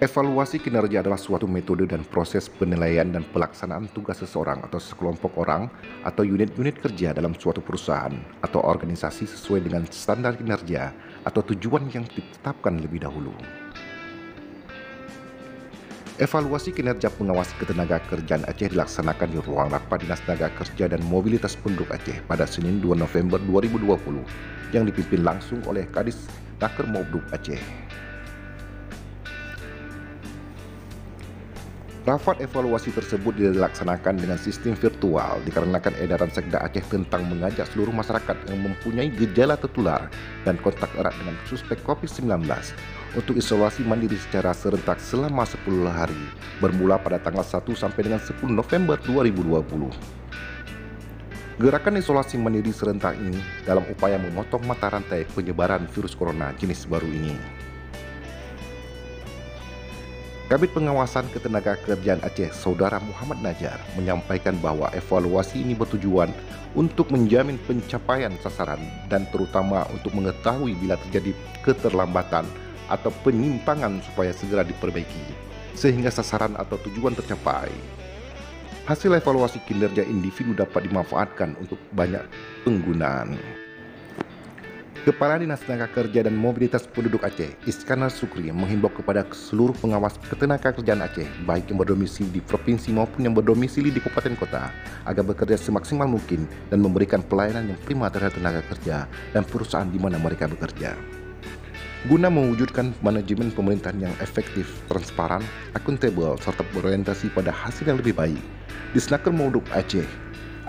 Evaluasi kinerja adalah suatu metode dan proses penilaian dan pelaksanaan tugas seseorang atau sekelompok orang atau unit-unit kerja dalam suatu perusahaan atau organisasi sesuai dengan standar kinerja atau tujuan yang ditetapkan lebih dahulu. Evaluasi kinerja pengawas ketenagakerjaan Aceh dilaksanakan di ruang rapat Dinas Tenaga Kerja dan Mobilitas Penduduk Aceh pada Senin 2 November 2020 yang dipimpin langsung oleh Kadis Naker Mobduk Aceh. Rapat evaluasi tersebut dilaksanakan dengan sistem virtual dikarenakan edaran Sekda Aceh tentang mengajak seluruh masyarakat yang mempunyai gejala tertular dan kontak erat dengan suspek COVID-19 untuk isolasi mandiri secara serentak selama 10 hari bermula pada tanggal 1 sampai dengan 10 November 2020. Gerakan isolasi mandiri serentak ini dalam upaya memotong mata rantai penyebaran virus corona jenis baru ini. Kabid Pengawasan Ketenagakerjaan Aceh, Saudara Muhammad Najar, menyampaikan bahwa evaluasi ini bertujuan untuk menjamin pencapaian sasaran dan terutama untuk mengetahui bila terjadi keterlambatan atau penyimpangan supaya segera diperbaiki, sehingga sasaran atau tujuan tercapai. Hasil evaluasi kinerja individu dapat dimanfaatkan untuk banyak penggunaan. Kepala Dinas Tenaga Kerja dan Mobilitas Penduduk Aceh, Iskandar Sukri, menghimbau kepada seluruh pengawas ketenagakerjaan Aceh, baik yang berdomisili di provinsi maupun yang berdomisili di kabupaten kota, agar bekerja semaksimal mungkin dan memberikan pelayanan yang prima terhadap tenaga kerja dan perusahaan di mana mereka bekerja. Guna mewujudkan manajemen pemerintahan yang efektif, transparan, akuntabel, serta berorientasi pada hasil yang lebih baik, Disnaker Mobduk Aceh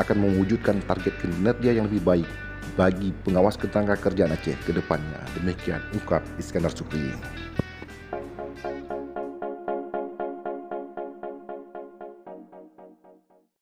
akan mewujudkan target kinerja yang lebih baik bagi pengawas ketenagakerjaan Aceh ke depannya. Demikian ungkap Iskandar Sukri.